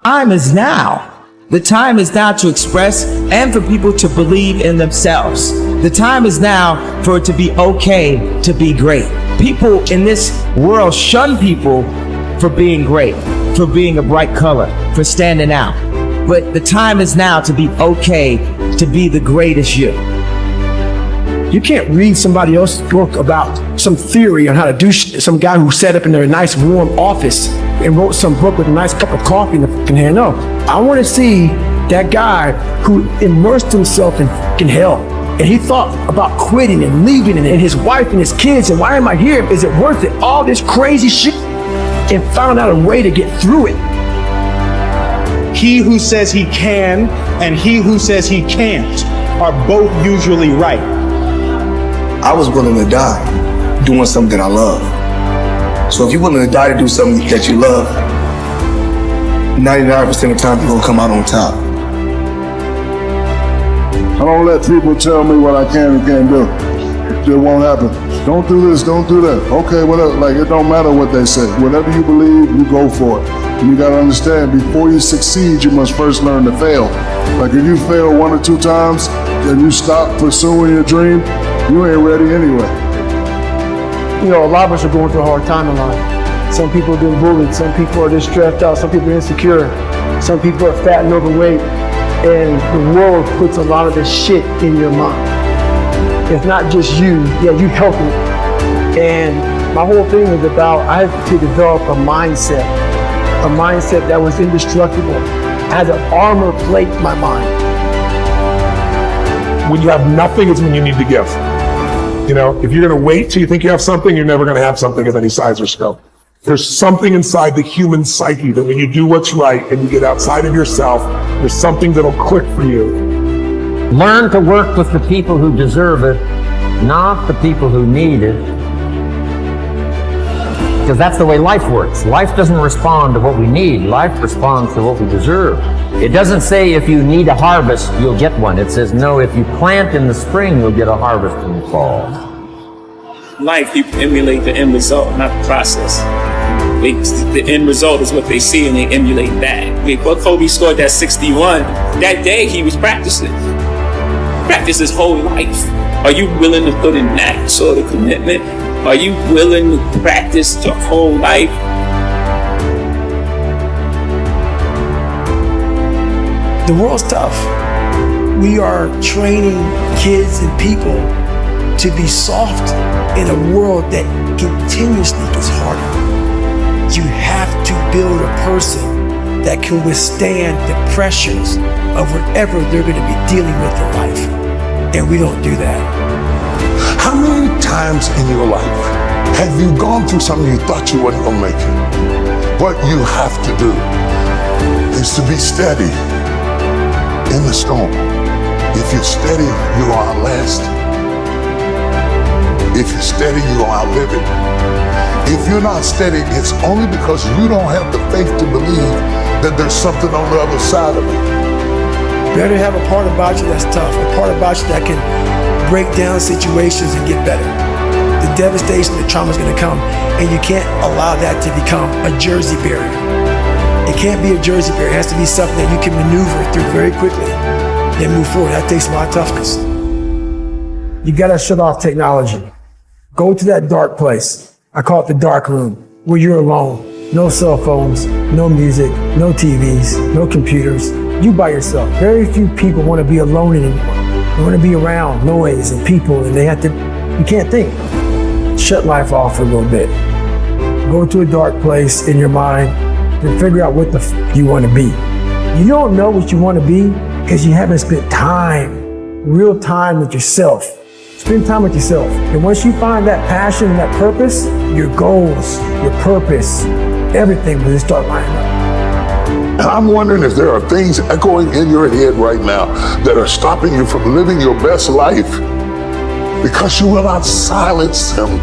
Time is now. The time is now to express and for people to believe in themselves. The time is now for it to be okay to be great. People in this world shun people for being great, for being a bright color, for standing out. But the time is now to be okay to be the greatest you. You can't read somebody else's book about some theory on how to do shit. Some guy who sat up in their nice warm office and wrote some book with a nice cup of coffee in the fucking hand. No, I want to see that guy who immersed himself in fucking hell. And he thought about quitting and leaving and his wife and his kids. And why am I here? Is it worth it? All this crazy shit. And found out a way to get through it. He who says he can and he who says he can't are both usually right. I was willing to die doing something I love. So if you're willing to die to do something that you love, 99% of the time you're gonna come out on top. I don't let people tell me what I can and can't do. It won't happen. Don't do this, don't do that. Okay, whatever. Like, it don't matter what they say. Whatever you believe, you go for it. And you gotta understand, before you succeed, you must first learn to fail. Like, if you fail 1 or 2 times, and you stop pursuing your dream, you ain't ready anyway. You know, a lot of us are going through a hard time in life. Some people are being bullied. Some people are just stressed out. Some people are insecure. Some people are fat and overweight. And the world puts a lot of this shit in your mind. It's not just you. Yeah, you help it. And my whole thing was about, I had to develop a mindset that was indestructible. I had to armor plate my mind. When you have nothing is when you need to give. You know, if you're gonna wait till you think you have something, you're never gonna have something of any size or scope. There's something inside the human psyche that when you do what's right and you get outside of yourself, there's something that'll click for you. Learn to work with the people who deserve it, not the people who need it. Because that's the way life works. Life doesn't respond to what we need. Life responds to what we deserve. It doesn't say if you need a harvest, you'll get one. It says, no, if you plant in the spring, you'll get a harvest in the fall. Life, people emulate the end result, not the process. The end result is what they see and they emulate that. But Kobe scored that 61, that day he was practicing. Practice his whole life. Are you willing to put in that sort of commitment? Are you willing to practice your whole life? The world's tough. We are training kids and people to be soft in a world that continuously gets harder. You have to build a person that can withstand the pressures of whatever they're going to be dealing with in life. And we don't do that. How many times in your life have you gone through something you thought you wasn't gonna make it? What you have to do is to be steady in the storm. If you're steady, you are outlast. If you're steady, you are outlive it. If you're not steady, it's only because you don't have the faith to believe that there's something on the other side of it. Better have a part about you that's tough, a part about you that can break down situations and get better. The devastation, the trauma is going to come, and you can't allow that to become a Jersey barrier. It can't be a Jersey barrier. It has to be something that you can maneuver through very quickly and move forward. That takes a lot of toughness. You got to shut off technology. Go to that dark place. I call it the dark room, where you're alone. No cell phones, no music, no TVs, no computers. You by yourself. Very few people want to be alone anymore. They want to be around noise and people, and you can't think. Shut life off for a little bit. Go to a dark place in your mind and figure out what the you want to be. You don't know what you want to be because you haven't spent real time with yourself. Spend time with yourself. And once you find that passion and that purpose, your goals, your purpose, everything will just start lining up. And I'm wondering if there are things echoing in your head right now that are stopping you from living your best life because you will not silence them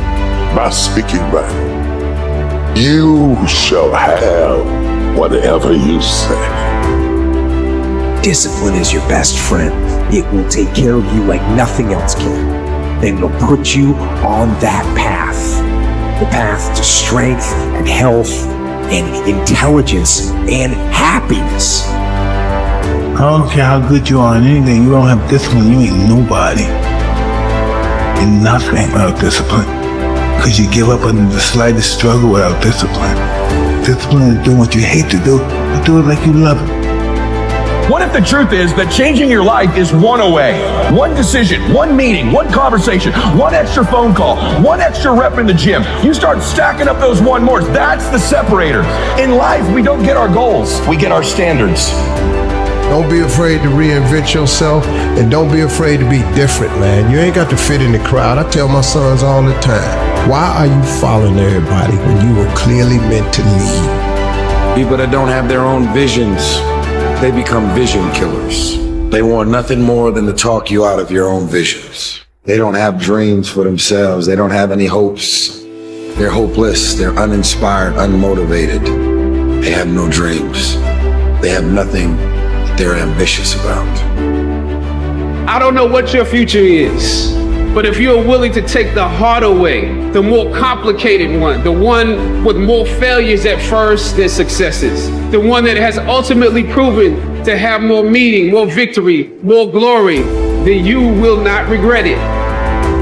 by speaking back. You shall have whatever you say. Discipline is your best friend. It will take care of you like nothing else can. And it'll put you on that path. The path to strength and health and intelligence and happiness. I don't care how good you are in anything, you don't have discipline, you ain't nobody. And nothing without discipline. Because you give up under the slightest struggle without discipline. Discipline is doing what you hate to do, but do it like you love it. What if the truth is that changing your life is one away? One decision, one meeting, one conversation, one extra phone call, one extra rep in the gym. You start stacking up those one mores. That's the separator. In life, we don't get our goals. We get our standards. Don't be afraid to reinvent yourself, and don't be afraid to be different, man. You ain't got to fit in the crowd. I tell my sons all the time, why are you following everybody when you were clearly meant to lead? People that don't have their own visions, they become vision killers. They want nothing more than to talk you out of your own visions. They don't have dreams for themselves. They don't have any hopes. They're hopeless. They're uninspired, unmotivated. They have no dreams. They have nothing that they're ambitious about. I don't know what your future is, but if you're willing to take the harder way, the more complicated one, the one with more failures at first than successes, the one that has ultimately proven to have more meaning, more victory, more glory, then you will not regret it.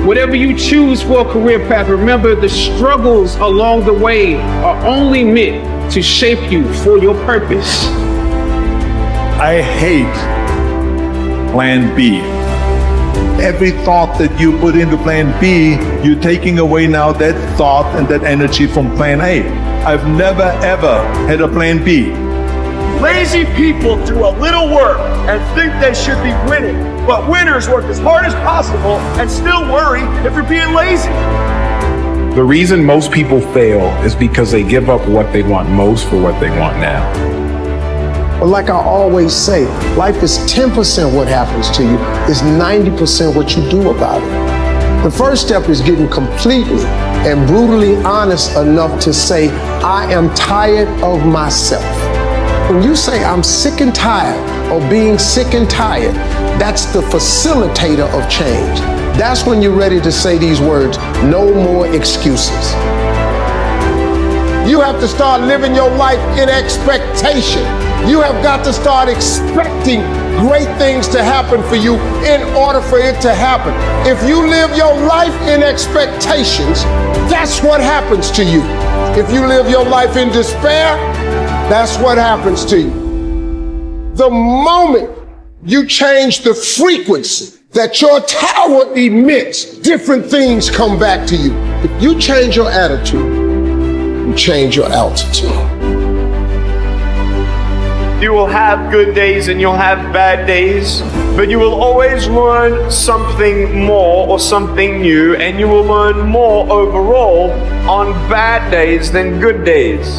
Whatever you choose for a career path, remember the struggles along the way are only meant to shape you for your purpose. I hate plan B. Every thought that you put into plan B, you're taking away now that thought and that energy from plan A. I've never ever had a plan B. Lazy people do a little work and think they should be winning, but winners work as hard as possible and still worry if they're being lazy. The reason most people fail is because they give up what they want most for what they want now. But like I always say, life is 10% what happens to you, is 90% what you do about it. The first step is getting completely and brutally honest enough to say, I am tired of myself. When you say I'm sick and tired of being sick and tired, that's the facilitator of change. That's when you're ready to say these words, no more excuses. You have to start living your life in expectation. You have got to start expecting great things to happen for you in order for it to happen. If you live your life in expectations, that's what happens to you. If you live your life in despair, that's what happens to you. The moment you change the frequency that your tower emits, different things come back to you. If you change your attitude, you change your altitude. You will have good days and you'll have bad days, but you will always learn something more or something new, and you will learn more overall on bad days than good days.